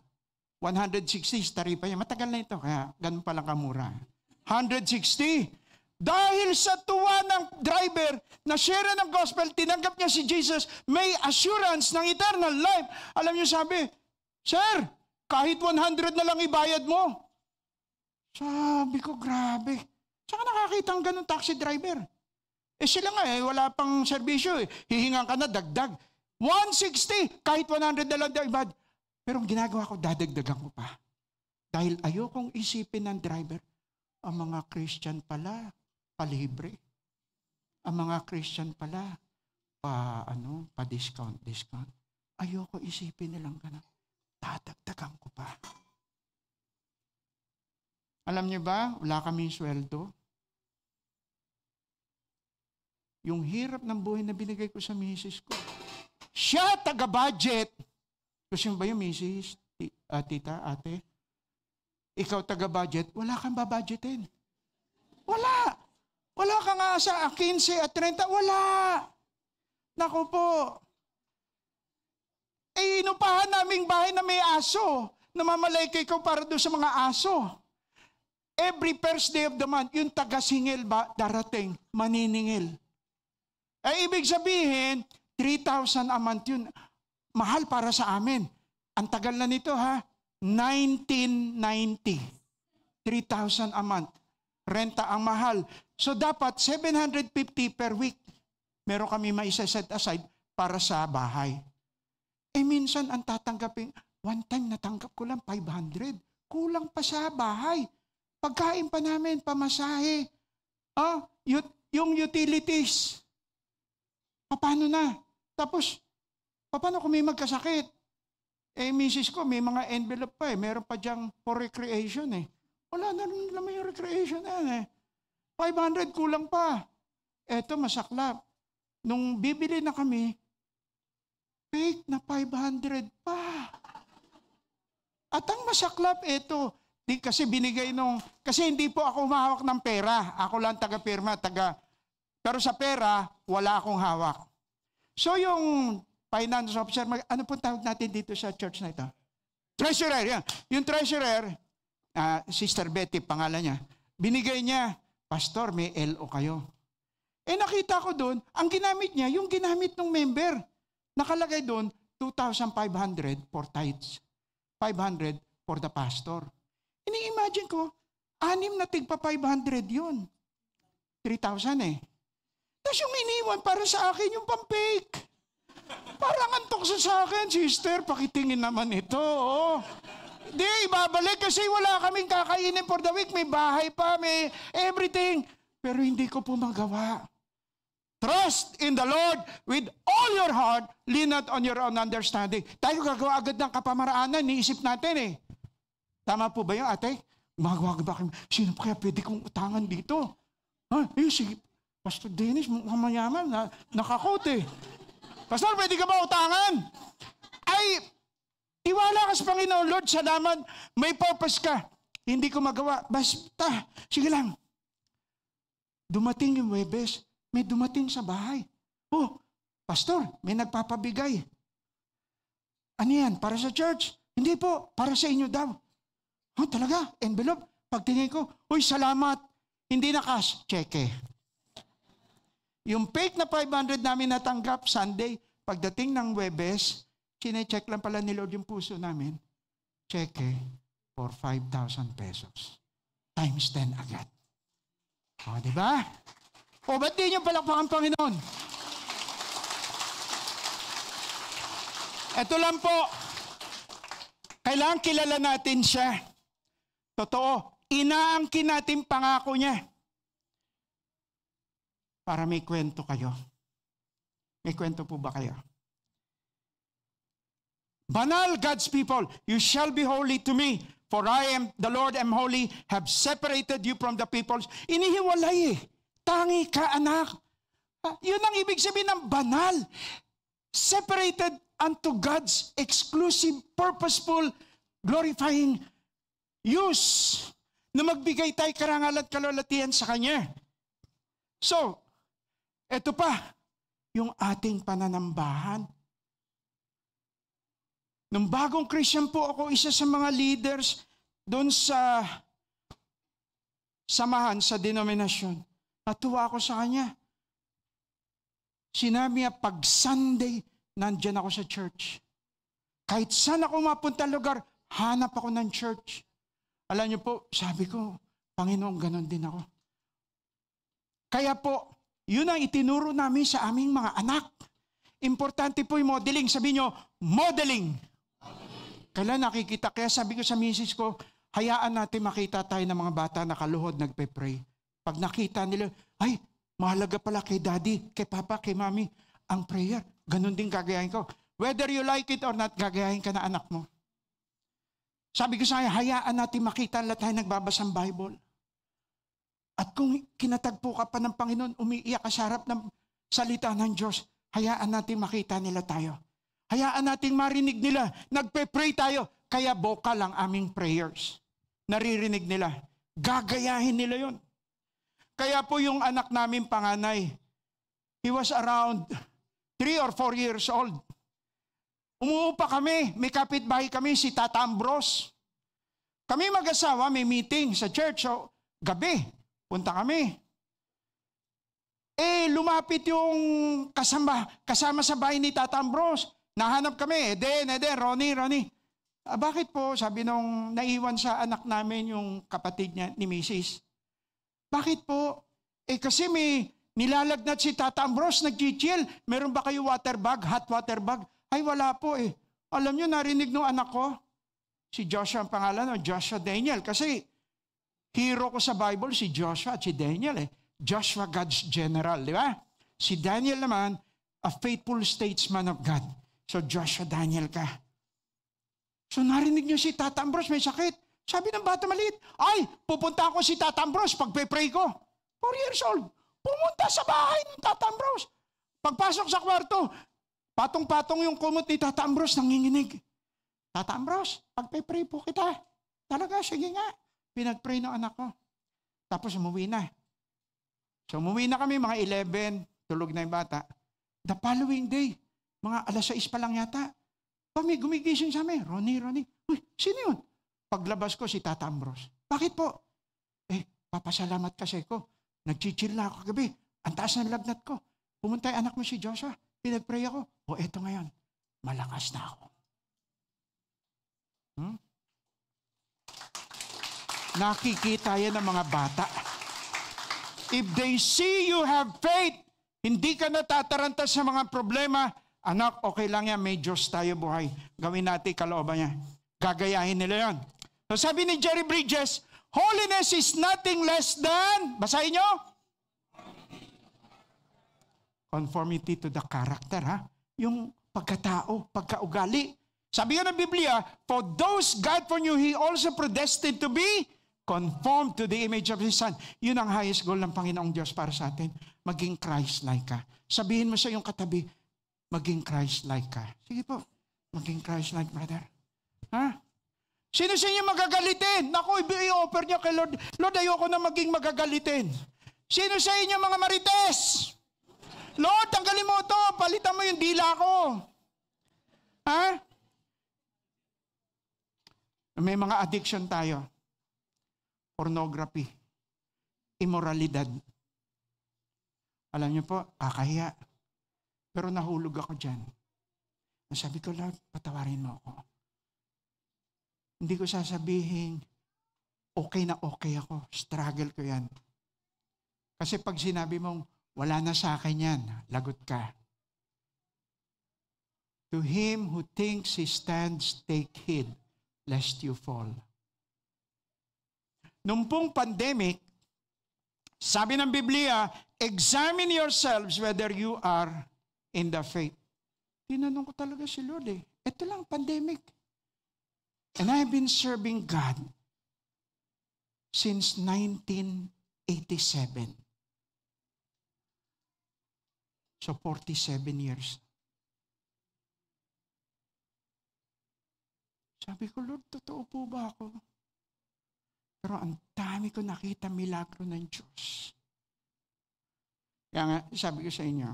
[SPEAKER 2] 160 taripa niya. Matagal na ito, kaya ganun pala kamura. 160. Dahil sa tuwa ng driver na share ng gospel, tinanggap niya si Jesus, may assurance ng eternal life. Alam niyo sabi, sir, kahit 100 na lang ibayad mo. Sabi ko, grabe. Saan ka nakakita ang ganun taxi driver? Eh sila nga wala pang serbisyo eh. Hihingan ka na, dagdag. 160, kahit 100 na lang ibad. Pero ang ginagawa ko, dadagdagan ko pa. Dahil ayokong isipin ng driver, ang mga Christian pala, palibre. Ang mga Christian pala, pa-discount. Ayoko isipin nilang gano'n. Dadagdagan ko pa. Alam niyo ba, wala kaming sweldo. Yung hirap ng buhay na binigay ko sa misis ko. Siya taga-budget. Gusto mo ba yung misis, tita, ate? Ikaw taga-budget, wala kang babudgetin. Wala. Wala ka nga sa 15 at 30. Wala. Naku po. Inupahan naming bahay na may aso. Namamalaykay ko para doon sa mga aso. Every first day of the month, yung taga-singil ba darating, maniningil. Ibig sabihin, 3,000 a month yun. Mahal para sa amin. Ang tagal na nito ha, 1990. 3,000 a month. Renta ang mahal. So dapat 750 per week. Meron kami maisaset aside para sa bahay. minsan ang tatanggapin, one time natanggap ko lang 500. Kulang pa sa bahay. Pagkain pa namin, pamasahe. Yung utilities. Paano na? Tapos, paano kung may magkasakit? Misis ko, may mga envelope pa Meron pa diyang for recreation Wala na rin naman yung recreation na yan 500 kulang pa. Eto, masaklap. Nung bibili na kami, fake na 500 pa. At ang masaklap, eto, kasi binigay kasi hindi po ako humahawak ng pera. Ako lang taga-pirma, pero sa pera, wala akong hawak. So yung finance officer, ano po tawag natin dito sa church na ito? Treasurer, yan. Yung treasurer, Sister Betty, pangalan niya, binigay niya, Pastor, may LO kayo. Nakita ko doon, ang ginamit niya, yung ginamit ng member. Nakalagay doon, 2,500 for tithes. 500 for the pastor. Ini-imagine ko, 6 na tigpa 500 yun. 3,000 Tapos yung iniwan para sa akin yung pang-fake. Parang antok sa akin, sister, pakitingin naman ito. Di, ibabalik kasi wala kaming kakainin for the week. May bahay pa, may everything. Pero hindi ko po magawa. Trust in the Lord with all your heart, lean not on your own understanding. Tayo gagawa agad ng kapamaraanan, niisip natin Tama po ba yun, ate? Magawa ba kayo? Sino pa kaya pwede kong utangan dito? Sige, Pastor Dennis, mukhang mayaman, nakakot Pastor, pwede ka ba utangan? Tiwala ka sa Panginoon, Lord, salamat, may purpose ka. Hindi ko magawa, basta, sige lang. Dumating yung Huwebes, may dumating sa bahay. Pastor, may nagpapabigay. Ano yan, para sa church? Hindi po, para sa inyo daw. Talaga? Envelope? Pagtingin ko, salamat. Hindi na cash, cheque. Yung fake na 500 namin natanggap Sunday, pagdating ng Huwebes, sinecheck lang pala ni Lord yung puso namin, cheque for 5,000 pesos. Times 10 agad. Diba? Ba't di nyo palakpakan ang Panginoon? Ito lang po, kailangan kilala natin siya. Totoo, inaangkin natin pangako niya. Para may kwento kayo. May kwento po ba kayo? Banal, God's people, you shall be holy to me, for I am, the Lord am holy, have separated you from the peoples. Inihiwalay Tangi ka, anak. Yun ang ibig sabihin ng banal. Separated unto God's exclusive, purposeful, glorifying use na magbigay tayo karangal at kalulatian sa Kanya. So, eto pa, yung ating pananambahan. Nung bagong Christian po ako, isa sa mga leaders doon sa samahan, sa denominasyon. Natuwa ako sa kanya. Sinabi niya, pag Sunday, nandyan ako sa church. Kahit saan ako mapunta lugar, hanap ako ng church. Alam niyo po, sabi ko, Panginoon, ganon din ako. Kaya po, yun ang itinuro namin sa aming mga anak. Importante po yung modeling. Sabi niyo, modeling. Kailan nakikita? Kaya sabi ko sa misis ko, hayaan natin makita tayo ng mga bata na kaluhod nagpe-pray. Pag nakita nila, ay, mahalaga pala kay daddy, kay papa, kay mami, ang prayer. Ganon din gagayahin ko. Whether you like it or not, gagayahin ka na anak mo. Sabi ko sa kanya, hayaan natin makita lahat tayo nagbabasang Bible. At kung kinatagpo ka pa ng Panginoon, umiiyak ka sa harap ng salita ng Diyos, hayaan natin makita nila tayo. Hayaan natin marinig nila. Nagpe-pray tayo. Kaya vocal ang aming prayers. Naririnig nila. Gagayahin nila yon. Kaya po yung anak namin panganay, he was around 3 or 4 years old. Umuupa kami. May kapitbahay kami, si Tata Ambros. Kami mag-asawa, may meeting sa church. So, gabi, punta kami. Lumapit yung kasama sa bahay ni Tata Ambros. Nahanap kami, Eden, Ronnie. Bakit po? Sabi nung naiwan sa anak namin yung kapatid niya ni Mrs. Bakit po? Kasi may nilalagnat si Tata Ambros, nag-chill. Meron ba kayo water bag, hot water bag? Ay, wala po . Alam niyo, narinig ng anak ko, si Joshua ang pangalan, o Joshua Daniel. Kasi hero ko sa Bible, si Joshua at si Daniel eh. Joshua, God's general, di ba? Si Daniel naman, a faithful statesman of God. So Joshua, Daniel ka. So narinig niyo si Tata Ambrose, may sakit. Sabi ng bata maliit, ay, pupunta ako si Tata Ambrose pag-pray ko. 4 years old. Pumunta sa bahay ng Tata Ambrose. Pagpasok sa kwarto, patong-patong yung kumot ni Tata Ambrose, nanginginig. Tata Ambrose, pag-pray po kita. Talaga, sige nga. Pinag-pray ng anak ko. Tapos umuwi na. So umuwi na kami, mga 11, tulog na yung bata. The following day, mga 6:00 pa lang yata, kami gumigising sa amin. Ronnie. Uy, sino yun? Paglabas ko si Tata Ambrose. Bakit po? Papasalamat kasi ko. Nag-chill na ako kagabi. Ang taas ng lagnat ko. Pumunta yung anak mo si Joshua. Pinag-pray ako. Eto ngayon. Malakas na ako. Nakikita yan ng mga bata. If they see you have faith, hindi ka natataranta sa mga problema, anak, okay lang yan, may Diyos tayo buhay. Gawin natin kalooban niya. Gagayahin nila yan. So sabi ni Jerry Bridges, holiness is nothing less than, basahin nyo? Conformity to the character, ha? Yung pagkatao, pagkaugali. Sabi nga ng Biblia, for those God foreknew, He also predestined to be conformed to the image of His Son. Yun ang highest goal ng Panginoong Diyos para sa atin. Maging Christ-like ka. Sabihin mo sa iyong katabi, maging Christ-like ka. Sige po, maging Christ-like, brother. Ha? Sino sa inyo magagalitin? Naku, i-offer niyo kay Lord. Lord, ayoko na maging magagalitin. Sino sa inyo mga marites? Lord, tanggalin mo ito. Palitan mo yung dila ko. Ha? May mga addiction tayo. Pornography. Immoralidad. Alam niyo po, kakahiya. Pero nahulog ako dyan. Sabi ko, Lord, patawarin mo ako. Hindi ko sasabihin, okay na okay ako. Struggle ko yan. Kasi pag sinabi mong, wala na sa akin yan, lagot ka. To him who thinks he stands, take heed, lest you fall. Nung pong pandemic, sabi ng Biblia, examine yourselves whether you are in the faith. Tinanong ko talaga si Lord eh. Ito lang, pandemic. And I've been serving God since 1987. So 47 years. Sabi ko, Lord, totoo po ba ako? Pero ang dami ko nakita milagro ng Diyos. Kaya nga, sabi ko sa inyo,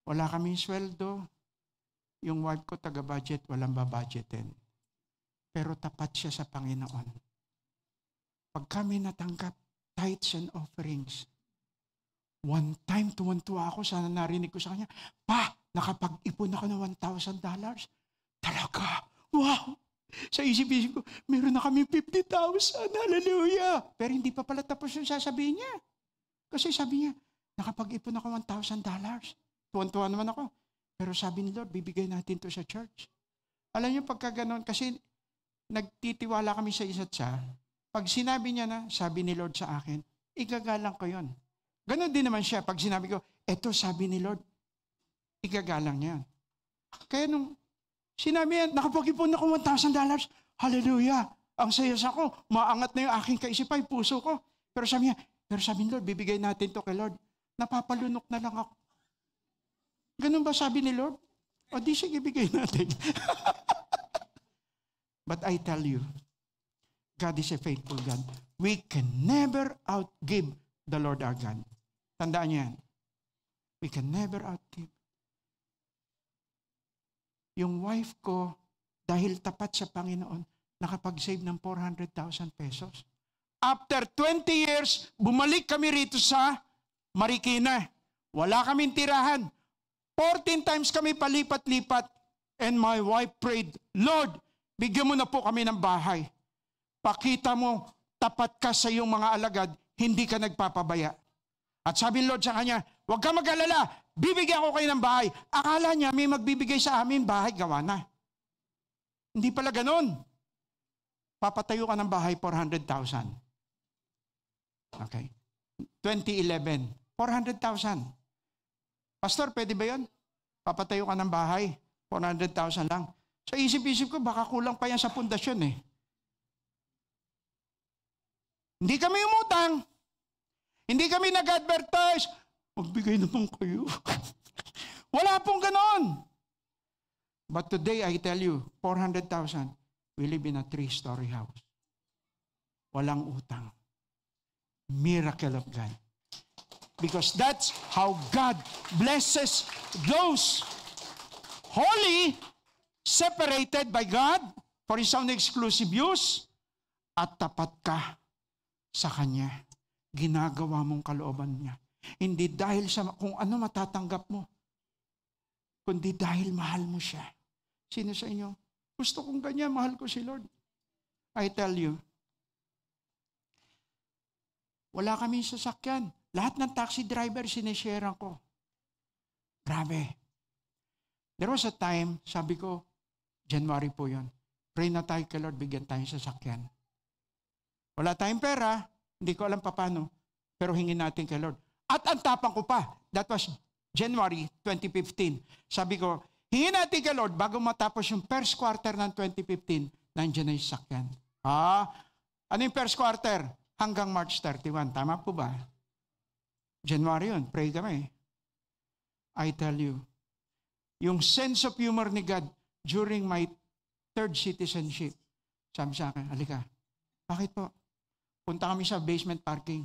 [SPEAKER 2] wala kaming sweldo. Yung wife ko taga-budget, walang babudgetin. Pero tapat siya sa Panginoon. Pag kami natanggap tithes and offerings, one time tuwan-tuwa ako, sana narinig ko sa kanya, Pa, nakapag-ipon ako ng $1,000. Talaga? Wow! Sa isip-isip ko, meron na kami 50,000. Hallelujah! Pero hindi pa pala tapos yung sasabihin niya. Kasi sabi niya, nakapag-ipon ako $1,000. Tuwan-tuwa naman ako. Pero sabi ni Lord, bibigay natin to sa church. Alam niyo, pagka ganon, kasi nagtitiwala kami sa isa't isa, pag sinabi niya na, sabi ni Lord sa akin, igagalang ko yun. Ganon din naman siya, pag sinabi ko, eto sabi ni Lord, igagalang niya. Kaya nung sinabi niya, nakapag-ipon ako $1,000, hallelujah, ang sayas ako, maangat na yung aking kaisipan, puso ko. Pero sabi niya, ni Lord, bibigay natin to kay Lord. Napapalunok na lang ako. Ganun ba sabi ni Lord? O di sige, bigay natin. But I tell you, God is a faithful God. We can never outgive the Lord our God. Tandaan niyo yan. We can never outgive. Yung wife ko, dahil tapat sa Panginoon, nakapag-save ng 400,000 pesos. After 20 years, bumalik kami rito sa Marikina. Wala kaming tirahan. 14 times kami palipat-lipat and my wife prayed, Lord, bigyan mo na po kami ng bahay. Pakita mo, tapat ka sa iyong mga alagad, hindi ka nagpapabaya. At sabi ng Lord sa kanya, huwag ka mag-alala, bibigyan ko kayo ng bahay. Akala niya may magbibigay sa amin, bahay, gawa na. Hindi pala ganun. Papatayo ka ng bahay, 400,000. Okay. 2011, 400,000. Pastor, pwede ba yun? Papatayo ka ng bahay, 400,000 lang. Sa isip-isip ko, baka kulang pa yan sa pundasyon eh. Hindi kami umutang. Hindi kami nag-advertise. Magbigay naman kayo. Wala pong ganon. But today, I tell you, 400,000, we live in a 3-story house. Walang utang. Miracle of God. Because that's how God blesses those holy, separated by God for His own exclusive use, at tapat ka sa Kanya. Ginagawa mong kalooban niya. Hindi dahil sa kung ano matatanggap mo, kundi dahil mahal mo siya. Sino sa inyo? Gusto kong ganyan, mahal ko si Lord. I tell you, wala kaming sasakyan. Lahat ng taxi driver, sinesharean ko. Grabe. There was a time, sabi ko, January po yun. Pray na tayo kay Lord, bigyan tayong sasakyan. Wala tayong pera, hindi ko alam paano, pero hingin natin kay Lord. At ang tapang ko pa, that was January 2015. Sabi ko, hingin natin kay Lord, bago matapos yung first quarter ng 2015, nandiyan na yung sasakyan. Ano yung first quarter? Hanggang March 31. Tama po ba? January yun. Pray kami. I tell you, yung sense of humor ni God during my third citizenship, sabi sa akin, halika. Bakit po? Punta kami sa basement parking.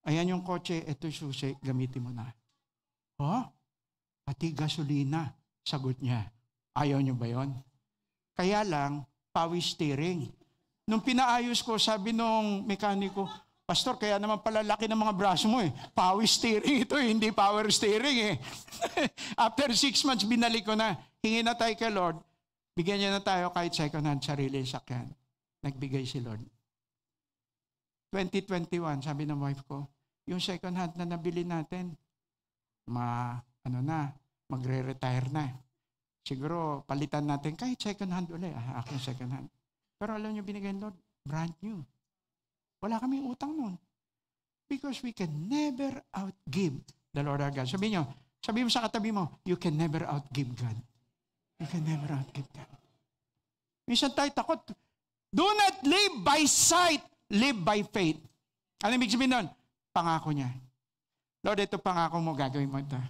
[SPEAKER 2] Ayan yung kotse, ito susi, gamitin mo na. Pati gasolina, sagot niya. Ayaw niyo ba yon? Kaya lang, power steering. Nung pinaayos ko, sabi nung mekaniko, Pastor, kaya naman pala laki ng mga braso mo eh. Power steering ito eh, hindi power steering eh. After 6 months, binalik ko na. Hingin na tayo kay Lord. Bigyan niya na tayo kahit second hand, sarili sakyan. Nagbigay si Lord. 2021, sabi ng wife ko, yung second hand na nabili natin, magre-retire na. Siguro, palitan natin kahit second hand ulit. Aking second hand. Pero alam niyo, binigay ng Lord, brand new. Wala kaming utang nun. Because we can never outgive the Lord our God. Sabi mo sa katabi mo, you can never outgive God. You can never outgive God. Minsan tayo takot. Do not live by sight, live by faith. Ano ibig sabihin nun? Pangako niya. Lord, ito pangako mo, gagawin mo ito.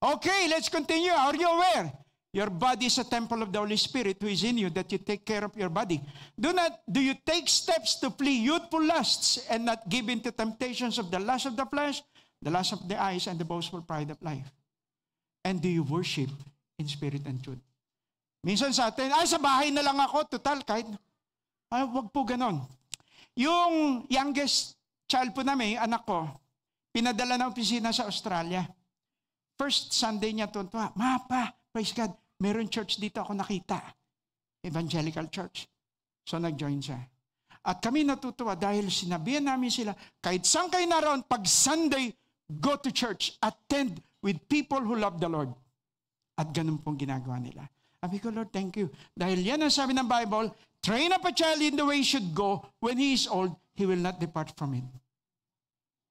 [SPEAKER 2] Okay, let's continue. Are you aware? Your body is a temple of the Holy Spirit who is in you, that you take care of your body. Do you take steps to flee youthful lusts and not give in to temptations of the lust of the flesh, the lust of the eyes, and the boastful pride of life? And do you worship in spirit and truth? Minsan sa atin, sa bahay na lang ako, total, kahit, wag po ganon. Yung youngest child po namin, anak ko, pinadala na opisina sa Australia. First Sunday niya tuntua, Mapa, praise God, meron church dito ako nakita. Evangelical church. So nag-join siya. At kami natutuwa dahil sinabihan namin sila, kahit saan kayo naroon, pag Sunday, go to church, attend with people who love the Lord. At ganun pong ginagawa nila. Sabi ko, Lord, thank you. Dahil yan ang sabi ng Bible, train up a child in the way he should go. When he is old, he will not depart from it.